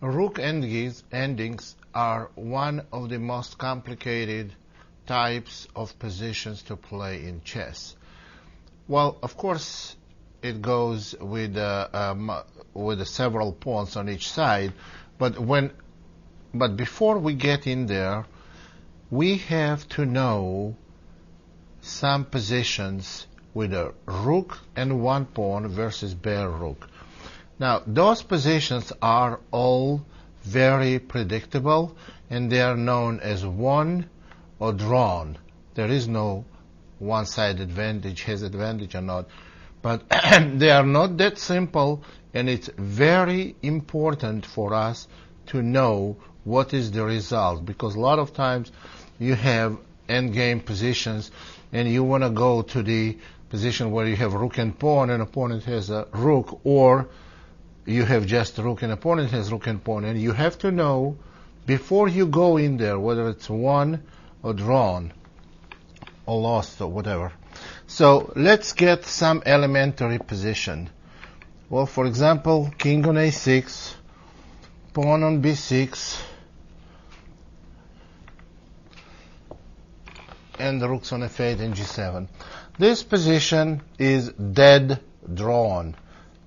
Rook endings are one of the most complicated types of positions to play in chess. Well, of course, it goes with several pawns on each side, but before we get in there, we have to know some positions with a rook and one pawn versus bare rook. Now, those positions are all very predictable, and they are known as won or drawn. There is no one-side advantage, has advantage or not, but they are not that simple, and it's very important for us to know what is the result, because a lot of times you have endgame positions and you want to go to the position where you have rook and pawn and opponent has a rook, or you have just rook and opponent has rook and pawn, and you have to know before you go in there whether it's won or drawn or lost or whatever. So let's get some elementary position. Well, for example, king on a6, pawn on b6, and the rooks on f8 and g7. This position is dead drawn.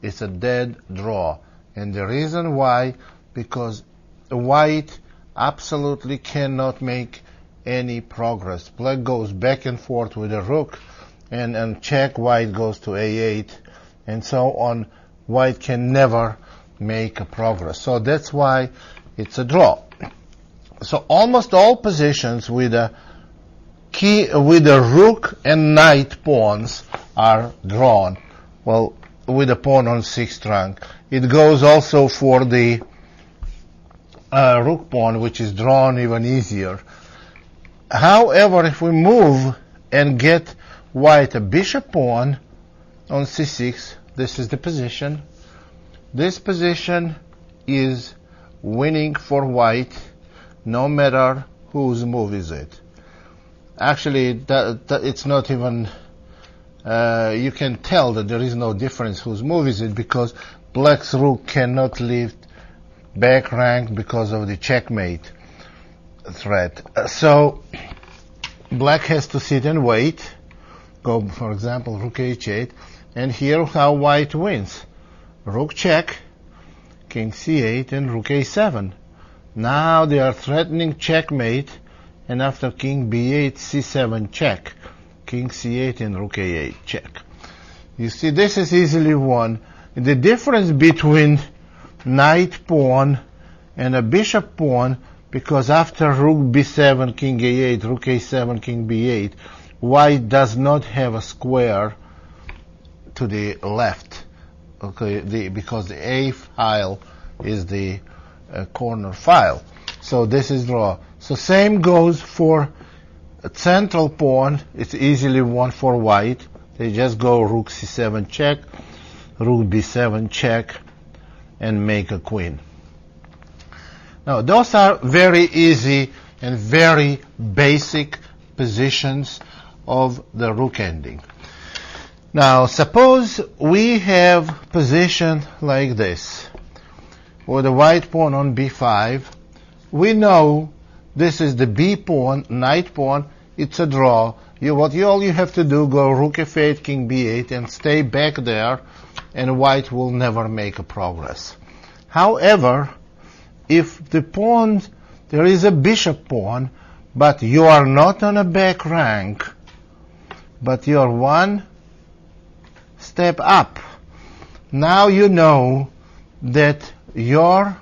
It's a dead draw. And the reason why, because white absolutely cannot make any progress. Black goes back and forth with the rook, and check, white goes to a8, and so on. White can never make a progress. So that's why it's a draw. So almost all positions with a rook and knight pawns are drawn. Well, with a pawn on 6th rank. It goes also for the rook pawn, which is drawn even easier. However, if we move and get white a bishop pawn on c6, this is the position. This position is winning for white no matter whose move is it. Actually, it's not even... you can tell that there is no difference whose move is it, because black's rook cannot lift back rank because of the checkmate threat. So black has to sit and wait. Go, for example, rook h8, and here how white wins. Rook check, king c8, and rook a7. Now they are threatening checkmate, and after king b8, c7 check. King c8 and rook a8 check. You see, this is easily won. The difference between knight pawn and a bishop pawn, because after rook b7, king a8, rook a7, king b8, white does not have a square to the left, okay, because the a file is the corner file. So this is draw. So same goes for a central pawn. It's easily won for white. They just go rook c7 check, rook b7 check, and make a queen. Now, those are very easy and very basic positions of the rook ending. Now, suppose we have position like this, with the white pawn on b5. We know this is the b pawn, knight pawn. It's a draw. All you have to do, go rook f8, king b8, and stay back there, and white will never make a progress. However, if the pawn, there is a bishop pawn, but you are not on a back rank, but you are one step up, now you know that your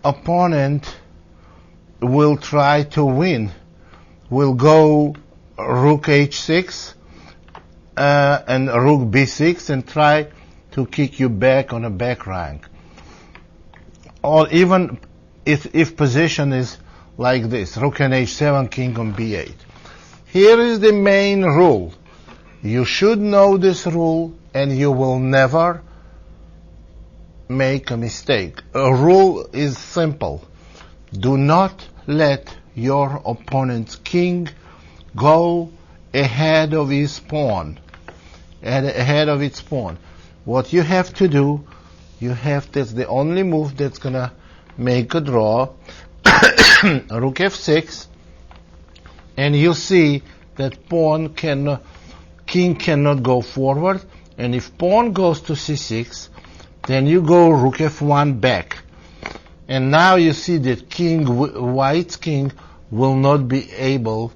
opponent will try to win. Will go rook h6 and rook b6 and try to kick you back on a back rank. Or even if position is like this, rook on h7, king on b8. Here is the main rule. You should know this rule, and you will never make a mistake. A rule is simple. Do not let your opponent's king go ahead of his pawn, ahead of its pawn. What you have to do, that's the only move that's gonna make a draw, rook f6, and you see that king cannot go forward, and if pawn goes to c6, then you go rook f1 back. And now you see that white's king will not be able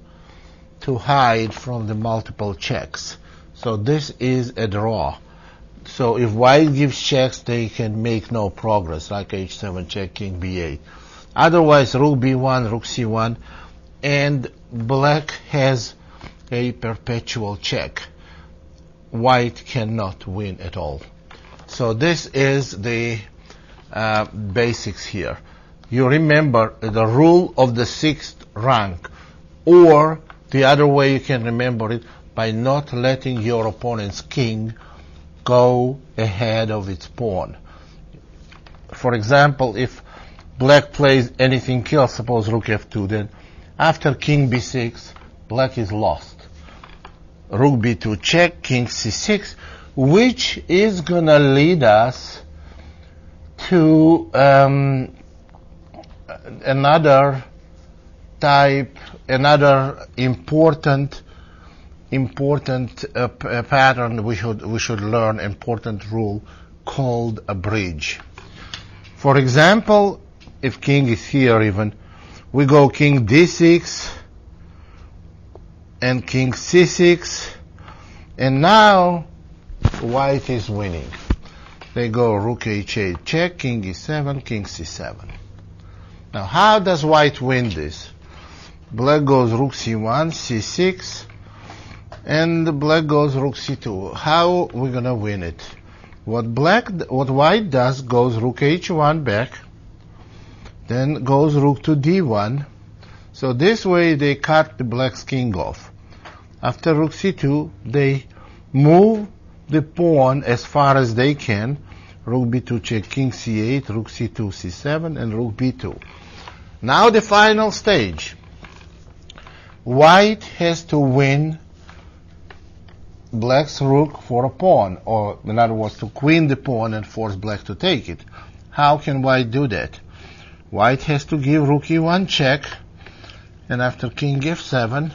to hide from the multiple checks. So this is a draw. So if white gives checks, they can make no progress, like h7 check, king b8. Otherwise, rook b1, rook c1, and black has a perpetual check. White cannot win at all. So this is the basics here. You remember the rule of the sixth rank, or the other way you can remember it by not letting your opponent's king go ahead of its pawn. For example, if black plays anything else, suppose rook f2, then after king b6, black is lost. Rook b2 check, king c6, which is gonna lead us to another important pattern we should learn, important rule called a bridge. For example, if king is here even, we go king d6 and king c6, and now white is winning. They go rook h8 check, king e7, king c7. Now how does white win this? Black goes rook c1, c6, and black goes rook c2. How are we gonna win it? What white does, goes rook h1 back, then goes rook to d1. So this way they cut the black's king off. After rook c2, they move the pawn as far as they can. Rook b2 check, king c8, rook c2, c7, and rook b2. Now the final stage. White has to win black's rook for a pawn, or in other words, to queen the pawn and force black to take it. How can white do that? White has to give rook e1 check, and after king f7,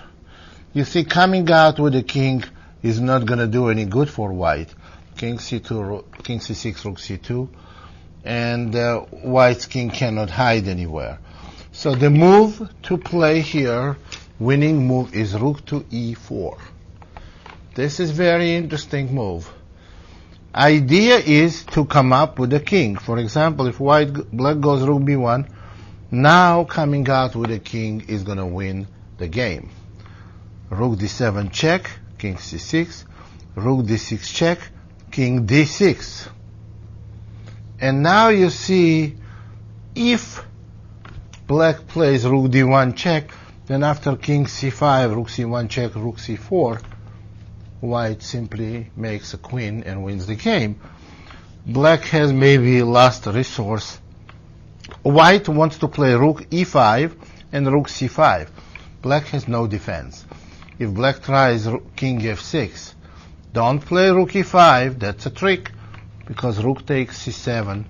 you see coming out with the king is not going to do any good for white. King c2, king c6, rook c2, and white's king cannot hide anywhere. So the move to play here, winning move, is rook to e4. This is very interesting move. Idea is to come up with a king. For example, if black goes rook b1, now coming out with a king is going to win the game. Rook d7 check, king c6, rook d6 check, king d6. And now you see, if black plays rook d1 check, then after king c5, rook c1 check, rook c4, white simply makes a queen and wins the game. Black has maybe last resource. White wants to play rook e5 and rook c5. Black has no defense. If black tries king f6, don't play rook e5, that's a trick, because rook takes c7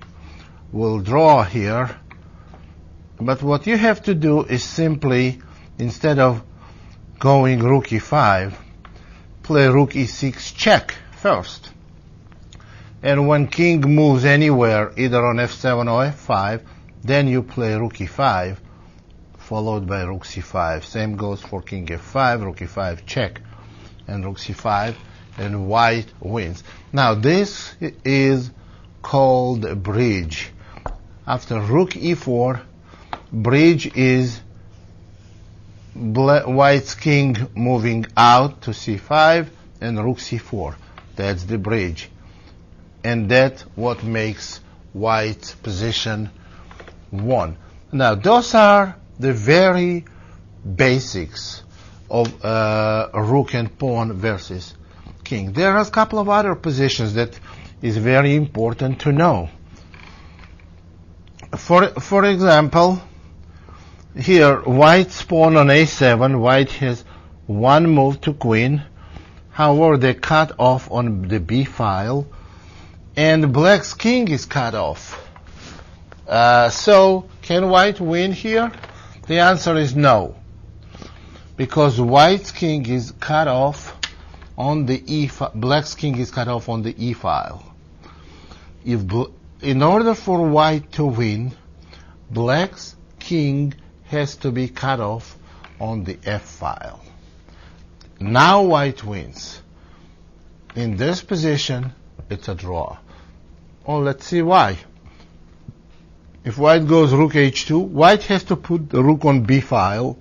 will draw here. But what you have to do is simply, instead of going rook e5, play rook e6 check first. And when king moves anywhere, either on f7 or f5, then you play rook e5, followed by rook c5. Same goes for king f5, rook e5 check, and rook c5, and white wins. Now this is called a bridge. After rook e4, bridge is white's king moving out to c5 and rook c4. That's the bridge. And that's what makes white's position won. Now those are the very basics of rook and pawn versus king. There are a couple of other positions that is very important to know. For example, here white's pawn on a7, white has one move to queen. However, they cut off on the b file, and black's king is cut off. So can white win here? The answer is no, because white's king is cut off on the E file. Black's king is cut off on the E file. In order for white to win, black's king has to be cut off on the F file. Now white wins. In this position, it's a draw. Oh, let's see why. If white goes rook h2, white has to put the rook on B file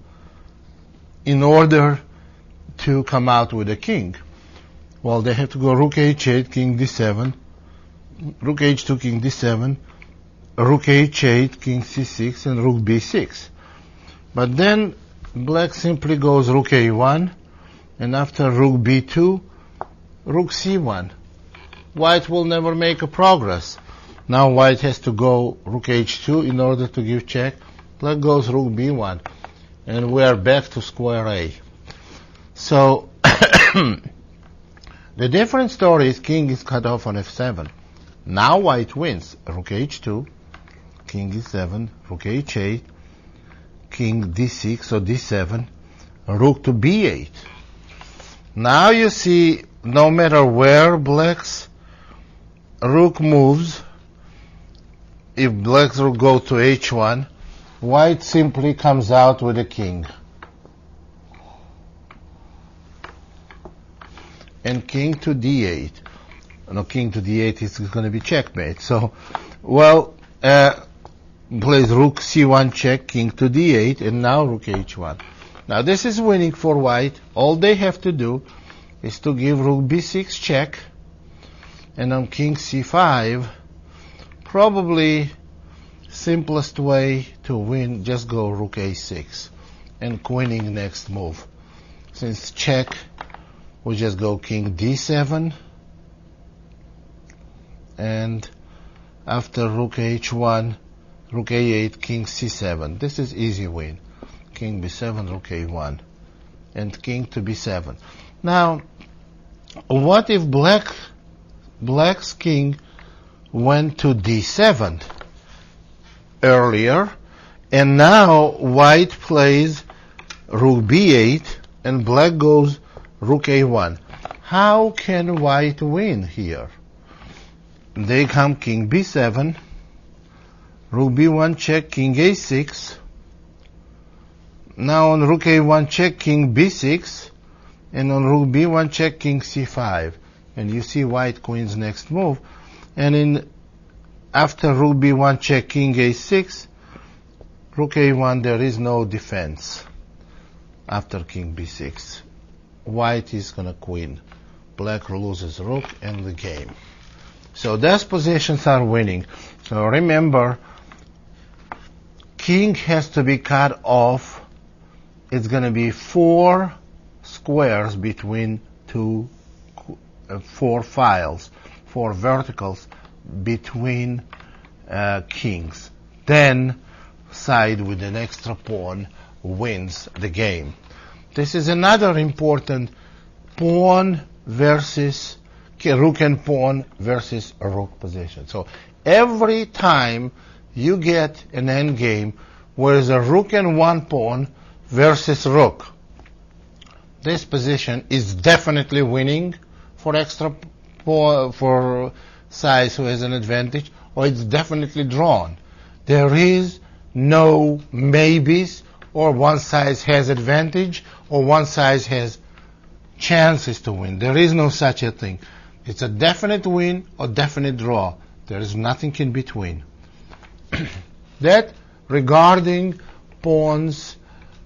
in order to come out with a king. Well, they have to go rook h8, king d7, rook h2, king d7, rook h8, king c6, and rook b6. But then black simply goes rook a1, and after rook b2, rook c1. White will never make a progress. Now white has to go rook h2 in order to give check. Black goes rook b1, and we are back to square A. So the different story is king is cut off on f7. Now white wins. Rook h2, king e7, rook h8, king d6 or d7, rook to b8. Now you see, no matter where black's rook moves, if black's rook goes to h1, white simply comes out with a king. And king to d8. No, king to d8 is going to be checkmate. So, well, plays rook c1 check, king to d8, and now rook h1. Now this is winning for white. All they have to do is to give rook b6 check, and on king c5, probably simplest way to win, just go rook a6 and queening next move. Since check, we just go king d7, and after rook h1, rook a8, king c7. This is easy win. King b7, rook a1, and king to b7. Now, what if black's king went to d7 earlier, and now white plays rook b8, and black goes rook a1? How can white win here? They come king b7, rook b1 check, king a6. Now on rook a1 check, king b6, and on rook b1 check, king c5. And you see white queen's next move. And after rook b1 check, king a6, rook a1, there is no defense after king b6. White is going to queen. Black loses rook and the game. So those positions are winning. So remember, king has to be cut off. It's going to be 4 squares between four files, 4 verticals between kings. Then side with an extra pawn wins the game. This is another important pawn versus rook and pawn versus a rook position. So every time you get an endgame where there's a rook and one pawn versus rook, this position is definitely winning for extra for size who has an advantage, or it's definitely drawn. There is no maybes, or one side has advantage, or one side has chances to win. There is no such a thing. It's a definite win or definite draw. There is nothing in between. That regarding pawns,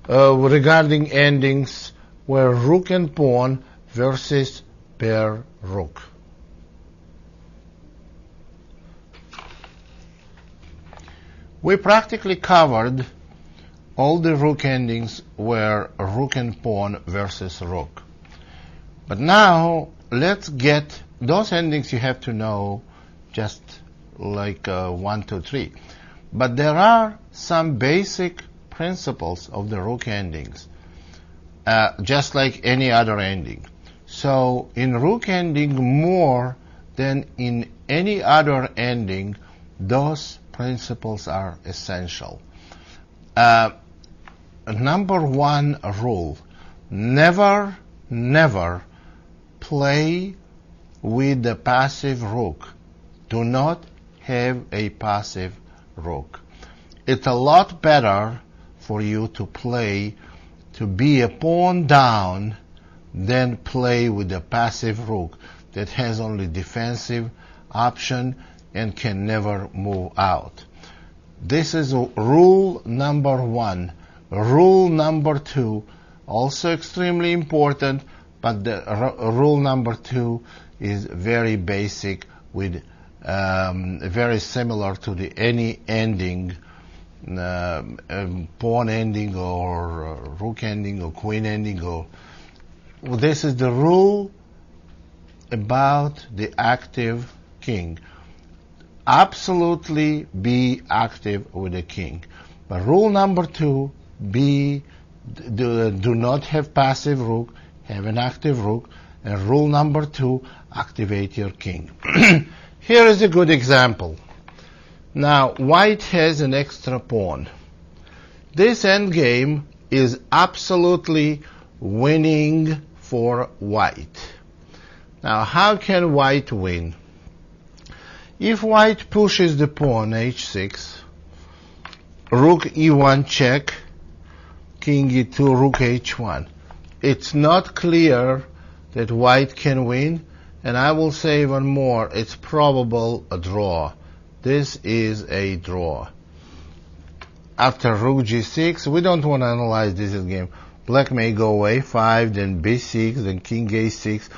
regarding endings where rook and pawn versus pair rook. We practically covered all the rook endings where rook and pawn versus rook. But now let's get those endings. You have to know just like 1, 2, 3. But there are some basic principles of the rook endings, just like any other ending. So in rook ending, more than in any other ending, those principles are essential. Number one rule: never play with the passive rook. Do not have a passive rook. It's a lot better for you to play to be a pawn down than play with a passive rook that has only defensive option and can never move out. This is rule number one. Rule number two, also extremely important, but the rule number two is very basic, with very similar to the any ending, pawn ending or rook ending or queen ending. This is the rule about the active king. Absolutely be active with the king. But rule number two, do not have passive rook, have an active rook. And rule number two, activate your king. Here is a good example. Now, white has an extra pawn. This endgame is absolutely winning for white. Now, how can white win? If white pushes the pawn h6, rook e1 check, king e2, rook h1, it's not clear that white can win, and I will say even more, it's probable a draw. This is a draw. After rook g6, we don't want to analyze this game. Black may go a5, then b6, then king a6.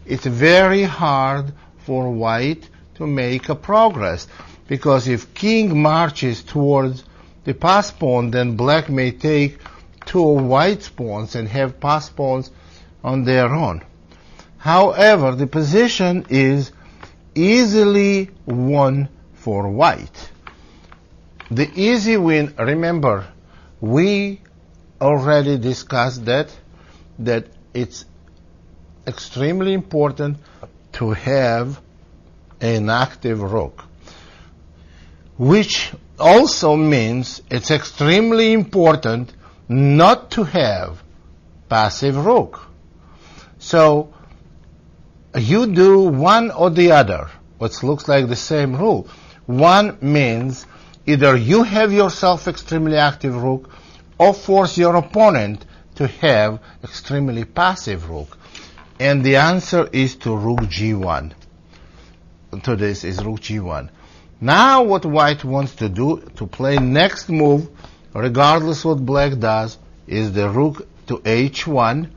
It's very hard for white to make a progress, because if king marches towards the pass pawn, then black may take two of white's pawns and have pass pawns on their own. However, the position is easily won for white. The easy win, remember, we already discussed that it's extremely important to have an active rook, which also means it's extremely important not to have passive rook. So you do one or the other, which looks like the same rule. One means either you have yourself extremely active rook or force your opponent to have extremely passive rook. And the answer is to rook g1. To this is rook g1. Now what white wants to do, to play next move, regardless what black does, is the rook to h1,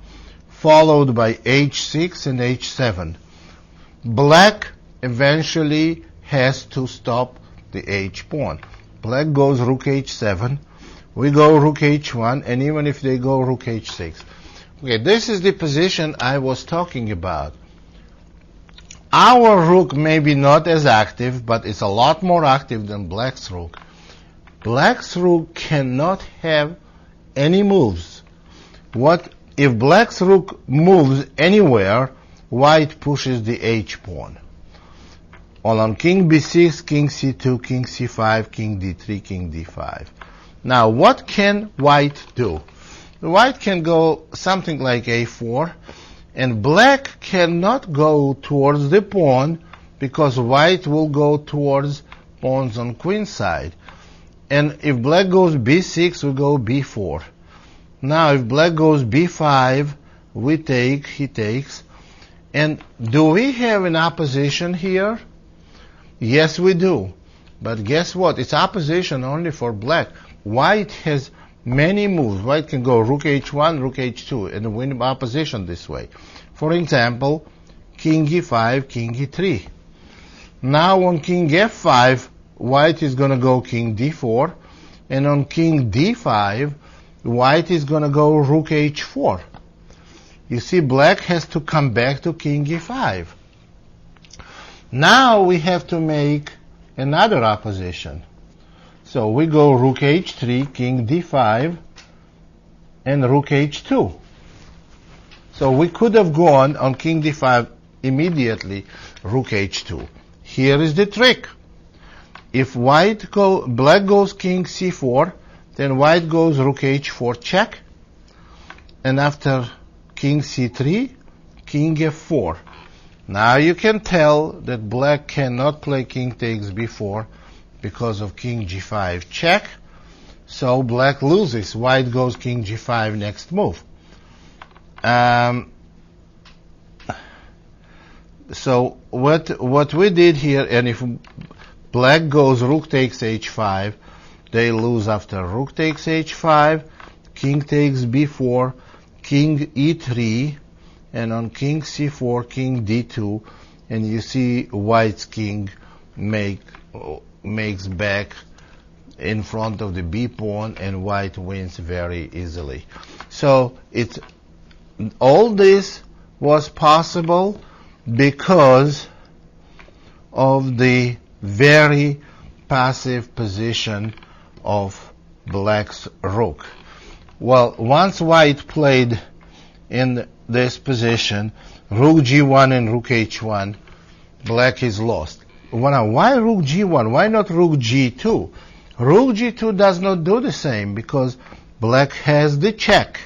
followed by h6 and h7. Black eventually has to stop the h pawn. Black goes rook h7, we go rook h1, and even if they go rook h6. Okay, this is the position I was talking about. Our rook may be not as active, but it's a lot more active than black's rook. Black's rook cannot have any moves. What if black's rook moves anywhere, white pushes the h pawn. On king b6, king c2, king c5, king d3, king d5. Now, what can white do? White can go something like a4, and black cannot go towards the pawn because white will go towards pawns on queen side. And if black goes b6, we go b4. Now, if black goes b5, we take, he takes. And do we have an opposition here? Yes, we do. But guess what? It's opposition only for black. White has many moves. White can go rook h1, rook h2, and win opposition this way. For example, king e5, king e3. Now on king f5, white is going to go king d4, and on king d5, white is going to go rook h4. You see, black has to come back to king e5. Now we have to make another opposition. So we go rook h3, king d5, and rook h2. So we could have gone on king d5 immediately, rook h2. Here is the trick. If black goes king c4, then white goes rook h4 check, and after king c3, king f4. Now you can tell that black cannot play king takes b4 because of king g5 check, so black loses. White goes king g5 next move. So what we did here, and if black goes rook takes h5, they lose after rook takes h5, king takes b4, king e3, and on king c4, king d2, and you see white's king makes back in front of the b pawn, and white wins very easily. So all this was possible because of the very passive position of black's rook. Well, once white played in this position, rook g1 and rook h1, black is lost. Now, why rook g1? Why not rook g2? Rook g2 does not do the same because black has the check.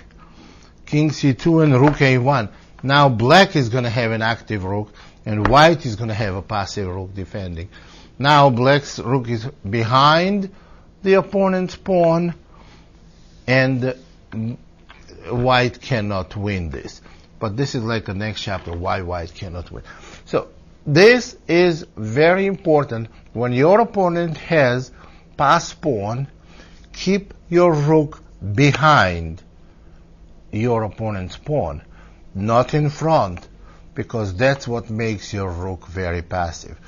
King c2 and rook a1. Now black is going to have an active rook, and white is going to have a passive rook defending. Now black's rook is behind the opponent's pawn, and white cannot win this. But this is like the next chapter, why white cannot win. So this is very important. When your opponent has pass pawn, keep your rook behind your opponent's pawn, not in front, because that's what makes your rook very passive.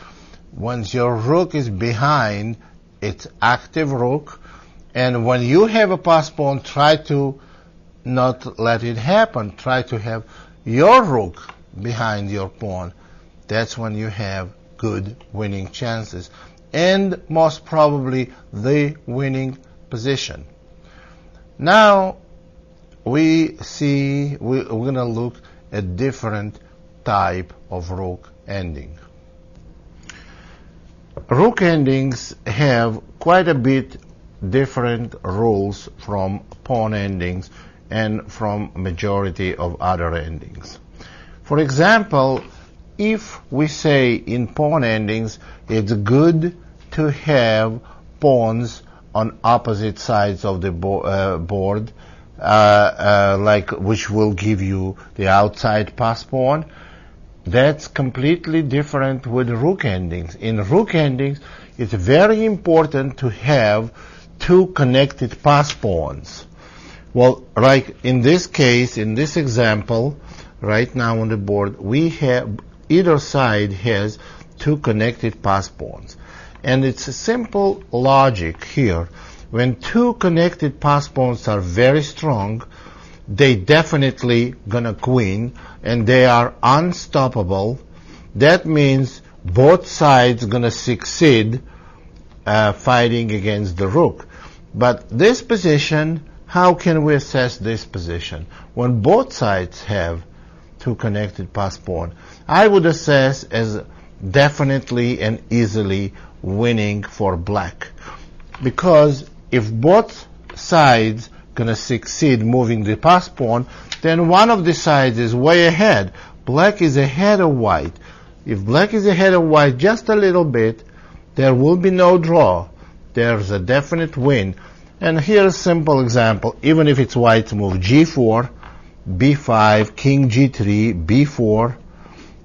Once your rook is behind, it's active rook, and when you have a pass pawn, try to not let it happen. Try to have your rook behind your pawn. That's when you have good winning chances, and most probably the winning position. Now we're going to look at different type of rook ending. Rook endings have quite a bit different rules from pawn endings and from majority of other endings. For example, if we say in pawn endings it's good to have pawns on opposite sides of the board, which will give you the outside pass pawn, that's completely different with rook endings. In rook endings, it's very important to have two connected pass pawns. Well, like in this case, in this example, right now on the board, we have either side has two connected pass pawns. And it's a simple logic here. When two connected pass pawns are very strong, they definitely gonna queen, and they are unstoppable. That means both sides gonna succeed fighting against the rook. But this position, how can we assess this position? When both sides have two connected pass pawn, I would assess as definitely and easily winning for black. Because if both sides gonna succeed moving the pass pawn, then one of the sides is way ahead. Black is ahead of white. If black is ahead of white just a little bit, there will be no draw. There's a definite win. And here's a simple example. Even if it's white's move, g4, b5, king g3, b4,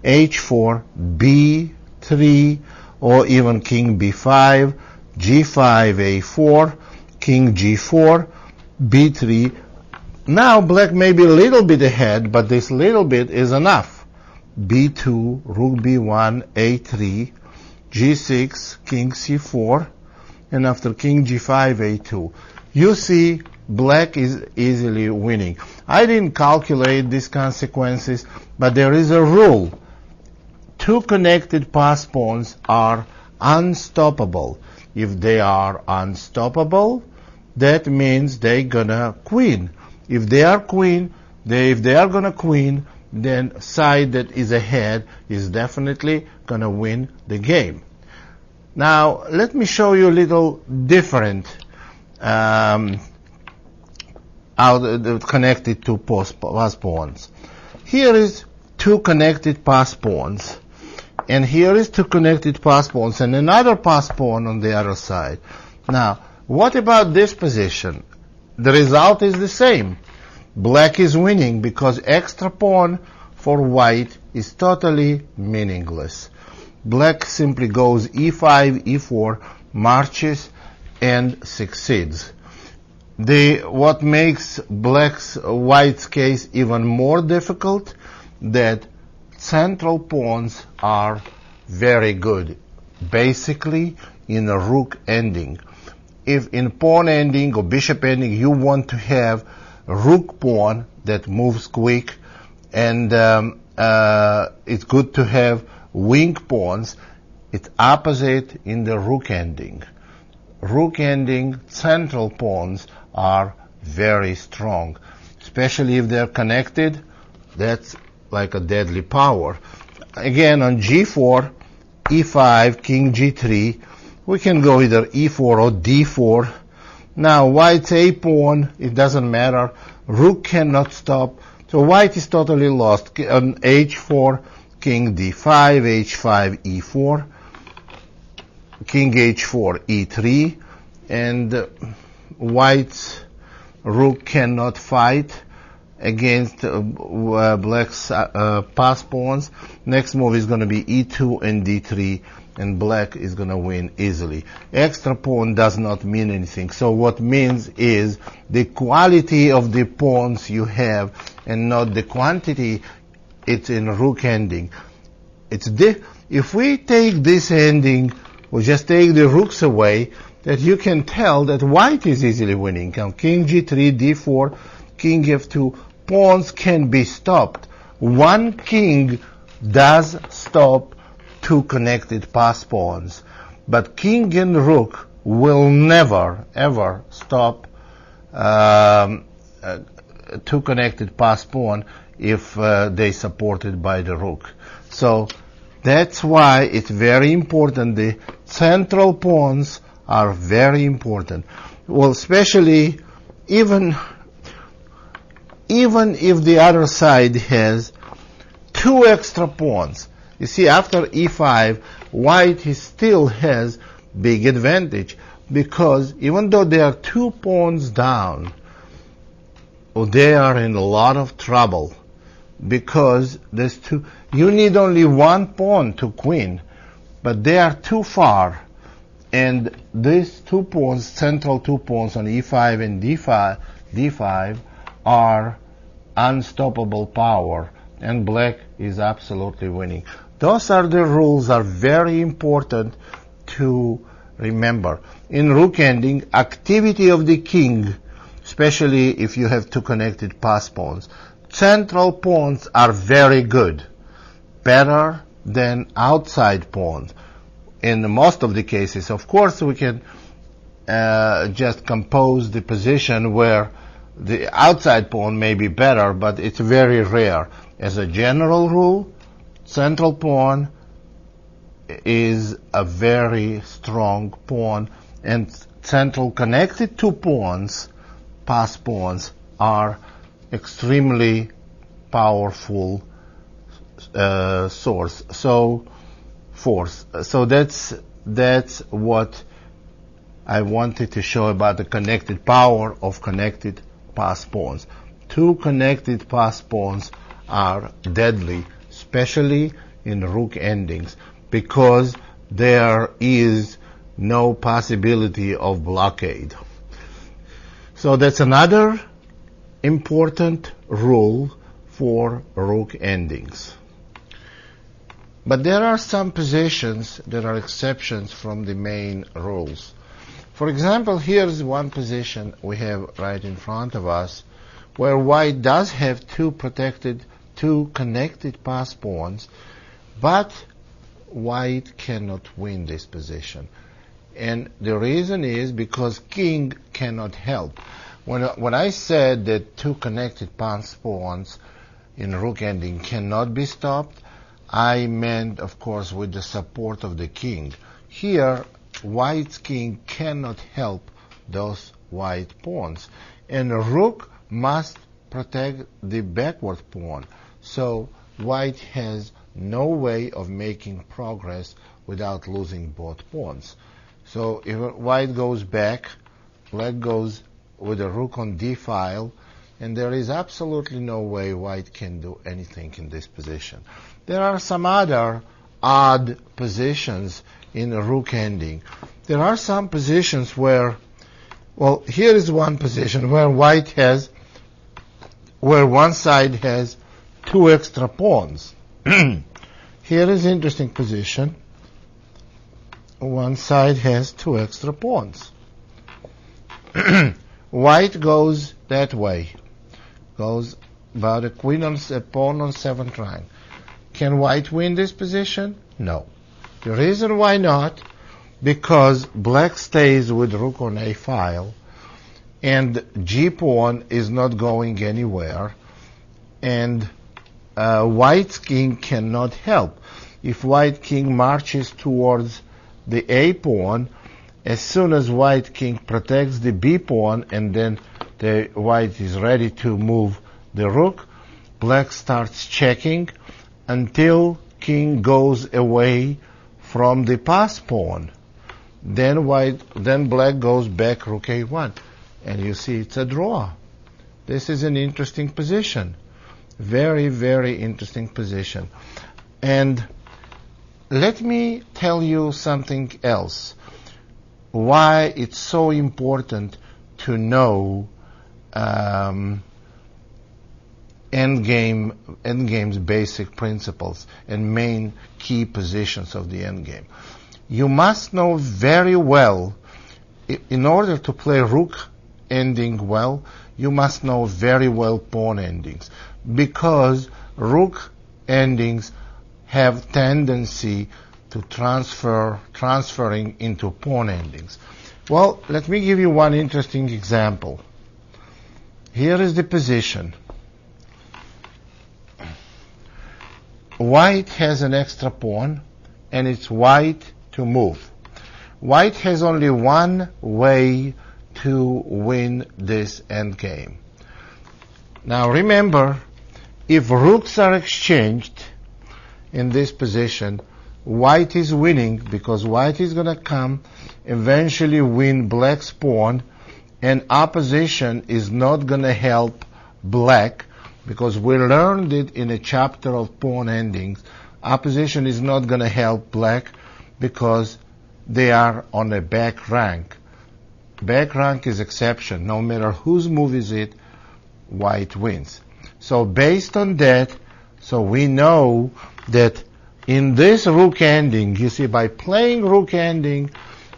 h4, b3, or even king b5, g5, a4, king g4, b3. Now black may be a little bit ahead, but this little bit is enough. b2, rook b1, a3, g6, king c4, and after king g5, a2. You see, black is easily winning. I didn't calculate these consequences, but there is a rule. Two connected pass pawns are unstoppable. If they are unstoppable, that means they're gonna queen. If they are gonna queen, then side that is ahead is definitely gonna win the game. Now, let me show you a little different connected to pass pawns. Here is two connected pass pawns, and here is two connected pass pawns, and another pass pawn on the other side. Now, what about this position? The result is the same. Black is winning because extra pawn for white is totally meaningless. Black simply goes e5, e4, marches, and succeeds. What makes white's case even more difficult, that central pawns are very good, basically in a rook ending. If in pawn ending or bishop ending you want to have a rook pawn that moves quick, and it's good to have wing pawns, it's opposite in the rook ending. Rook ending central pawns are very strong, especially if they're connected. That's like a deadly power. Again, on g4, e5, king g3, we can go either e4 or d4. Now, white's a pawn, it doesn't matter. Rook cannot stop, so white is totally lost. On h4, king d5, h5, e4, king h4, e3, and white's rook cannot fight against black's pass pawns. Next move is going to be e2 and d3, and black is going to win easily. Extra pawn does not mean anything. So what means is the quality of the pawns you have and not the quantity. It's in rook ending. If we take this ending, we just take the rooks away, that you can tell that white is easily winning. King g3, d4, king f2, pawns can be stopped. One king does stop two connected pass pawns, but king and rook will never ever stop two connected pass pawn if they supported by the rook. So that's why it's very important. The central pawns are very important. Well, especially even if the other side has two extra pawns. You see, after e5, white still has big advantage, because even though they are two pawns down, they are in a lot of trouble, because there's two. You need only one pawn to queen, but they are too far, and these two pawns, central two pawns on e5 and d5 are unstoppable power, and black is absolutely winning. Those are the rules, are very important to remember. In rook ending, activity of the king, especially if you have two connected pass pawns, central pawns are very good, better than outside pawns. In most of the cases, of course, we can just compose the position where the outside pawn may be better, but it's very rare. As a general rule, central pawn is a very strong pawn, and central connected two pawns, pass pawns, are extremely powerful force. So that's what I wanted to show about the connected power of connected pass pawns. Two connected pass pawns are deadly, especially in rook endings, because there is no possibility of blockade. So that's another important rule for rook endings. But there are some positions that are exceptions from the main rules. For example, here's one position we have right in front of us, where white does have two connected pass pawns, but white cannot win this position. And the reason is because king cannot help. When I said that two connected pass pawns in rook ending cannot be stopped, I meant, of course, with the support of the king. here white's king cannot help those white pawns, and rook must protect the backward pawn. So white has no way of making progress without losing both pawns. So if white goes back, black goes with a rook on d file, and there is absolutely no way white can do anything in this position. There are some other odd positions in a rook ending. There are some positions where, well, here is one position where where one side has two extra pawns. Here is interesting position. One side has two extra pawns. White goes that way. Goes about a pawn on 7th rank. Can white win this position? No. The reason why not, because black stays with rook on a file, and g pawn is not going anywhere, and white's king cannot help. If white king marches towards the a pawn, as soon as white king protects the b pawn, and then the white is ready to move the rook, black starts checking until king goes away from the pass pawn. Then black goes back rook a1, and you see it's a draw. This is an interesting position. Very, very interesting position. And let me tell you something else. Why it's so important to know endgame's basic principles and main key positions of the endgame. You must know very well, in order to play rook ending well, you must know very well pawn endings, because rook endings have tendency to transferring into pawn endings. Well, let me give you one interesting example. Here is the position. White has an extra pawn, and it's white to move. White has only one way to win this endgame. Now remember, if rooks are exchanged in this position, white is winning, because white is going to come eventually win black's pawn, and opposition is not going to help black, because we learned it in a chapter of pawn endings. Opposition is not going to help black because they are on a back rank. Back rank is exception. No matter whose move is it, white wins. So based on that, so we know that in this rook ending, you see, by playing rook ending,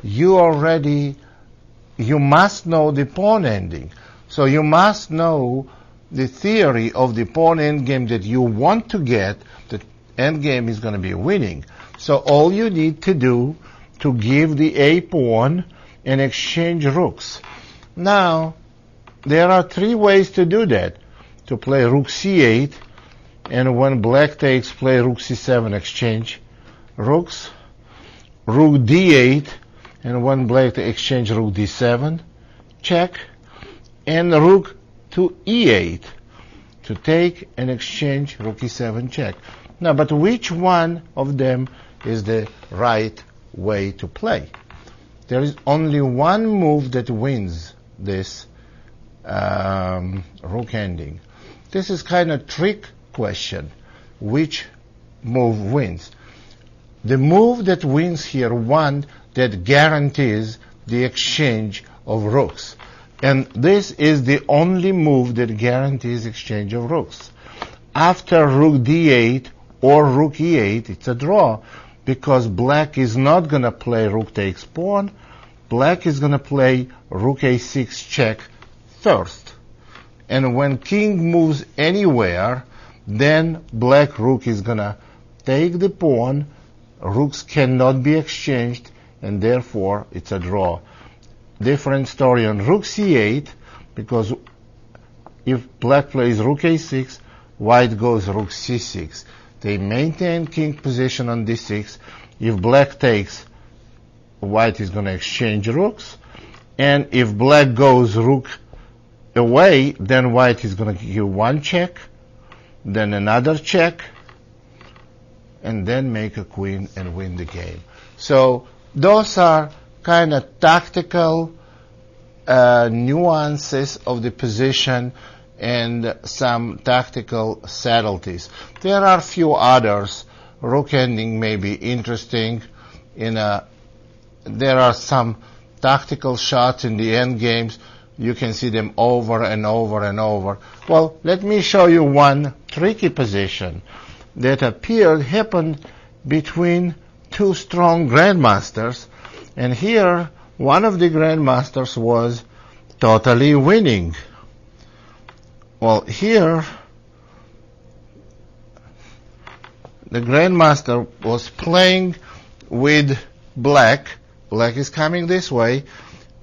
you must know the pawn ending. So you must know the theory of the pawn endgame that you want to get. The endgame is going to be winning. So all you need to do to give the a pawn and exchange rooks. Now, there are three ways to do that. To play rook c8, and when black takes, play rook c7, exchange rooks. Rook d8, and when black exchange rook d7, check. And rook to e8, to take and exchange rook e7, check. Now, but which one of them is the right way to play? There is only one move that wins this rook ending. This is kind of trick question. Which move wins? The move that wins here, one that guarantees the exchange of rooks. And this is the only move that guarantees exchange of rooks. After rook d8 or rook e8, it's a draw, because black is not going to play rook takes pawn. Black is going to play rook a6 check first. And when king moves anywhere, then black rook is going to take the pawn. Rooks cannot be exchanged, and therefore it's a draw. Different story on rook c8, because if black plays rook a6, white goes rook c6. They maintain king position on d6. If black takes, white is going to exchange rooks. And if black goes rook away, then white is going to give one check, then another check, and then make a queen and win the game. So those are kind of tactical nuances of the position and some tactical subtleties. There are a few others. Rook ending may be interesting. There are some tactical shots in the end games. You can see them over and over and over. Well, let me show you one tricky position that happened between two strong grandmasters. And here, one of the grandmasters was totally winning. Well, here, the grandmaster was playing with black. Black is coming this way.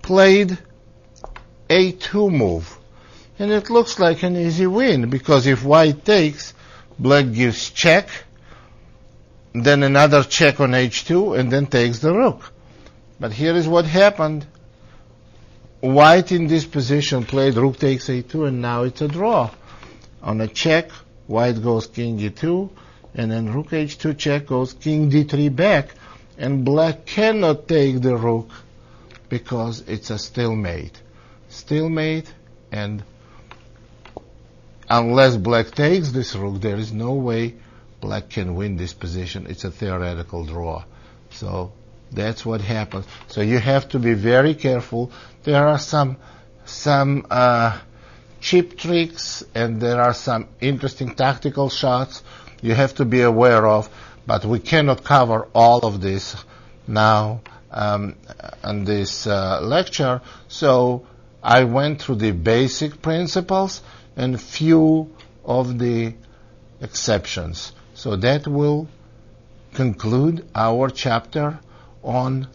Played a2 move. And it looks like an easy win, because if white takes, black gives check, then another check on h2, and then takes the rook. But here is what happened. White in this position played rook takes a2, and now it's a draw. On a check, white goes king g2, and then rook h2 check goes king d3 back, and black cannot take the rook because it's a stalemate. Stalemate, and unless black takes this rook, there is no way black can win this position. It's a theoretical draw. So that's what happens. So you have to be very careful. There are some cheap tricks, and there are some interesting tactical shots you have to be aware of, but we cannot cover all of this now in this lecture. So I went through the basic principles and few of the exceptions. So that will conclude our chapter on